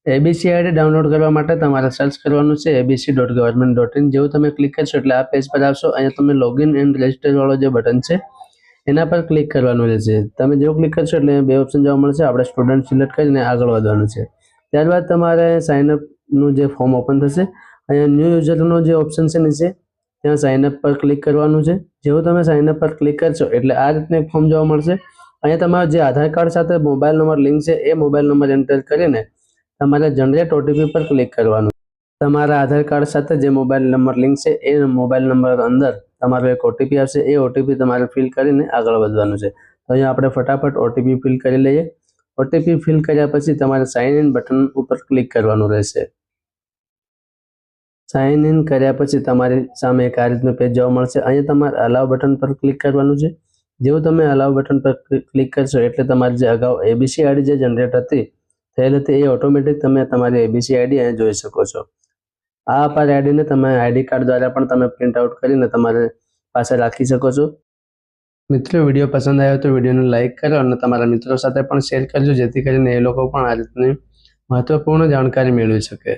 ABC ID download કરવા માટે તમારે સર્ચ કરવાનું છે abc.government.in। જેવું તમે ક્લિક કરશો એટલે આ પેજ પર આવશો। અહીંયા તમે લોગિન એન્ડ રજિસ્ટર વાળો જે બટન છે એના પર ક્લિક કરવાનું રહેશે। તમે જેવું ક્લિક કરશો એટલે બે ઓપ્શન જોવા મળશે। આપણે સ્ટુડન્ટ સિલેક્ટ કરીને આગળ વધવાનું છે। ત્યારબાદ તમારે સાઇન અપનું જે ફોર્મ ઓપન થશે। અહીંયા ન્યૂ યુઝરનો જે ઓપ્શન છે નીચે ત્યાં સાઇન અપ પર ક્લિક કરવાનું છે। જેવું તમે સાઇન અપ પર ક્લિક કરશો એટલે આ રીતનું એક ફોર્મ જોવા મળશે। અહીંયા તમારા જે આધાર કાર્ડ સાથે મોબાઈલ નંબર લિંક છે એ મોબાઈલ નંબર એન્ટર કરીને તમારે જનરેટ ઓટીપી પર ક્લિક કરવાનું। તમારા આધાર કાર્ડ સાથે જે મોબાઈલ નંબર લિંક છે એ મોબાઈલ નંબર અંદર તમારો એક ઓટીપી આવશે। એ ઓટીપી તમારે ફિલ કરીને આગળ વધવાનું છે। તો અહીંયા આપણે ફટાફટ ઓટીપી ફિલ કરી લઈએ। ઓટીપી ફિલ કર્યા પછી તમારે સાઇન ઇન બટન ઉપર ક્લિક કરવાનું રહેશે। સાઇન ઇન કર્યા પછી તમારી સામે એક આ રીતનું પેજ જોવા મળશે। અહીંયા તમારે અલાવ બટન પર ક્લિક કરવાનું છે। જેવું તમે અલાવ બટન પર ક્લિક કરશો એટલે તમારી જે અગાઉ એબીસી આઈડી જે જનરેટ હતી થયેલ હતી એ ઓટોમેટિક તમે તમારી એબીસી આઈડી અહીંયા જોઈ શકો છો। આ અપાર આઈડીને તમે આઈડી કાર્ડ દ્વારા પણ તમે પ્રિન્ટ આઉટ કરીને તમારે પાસે રાખી શકો છો। મિત્રો, વિડીયો પસંદ આવ્યો તો વિડીયોને લાઇક કરો અને તમારા મિત્રો સાથે પણ શેર કરજો, જેથી કરીને એ લોકો પણ આ રીતની મહત્વપૂર્ણ જાણકારી મેળવી શકે।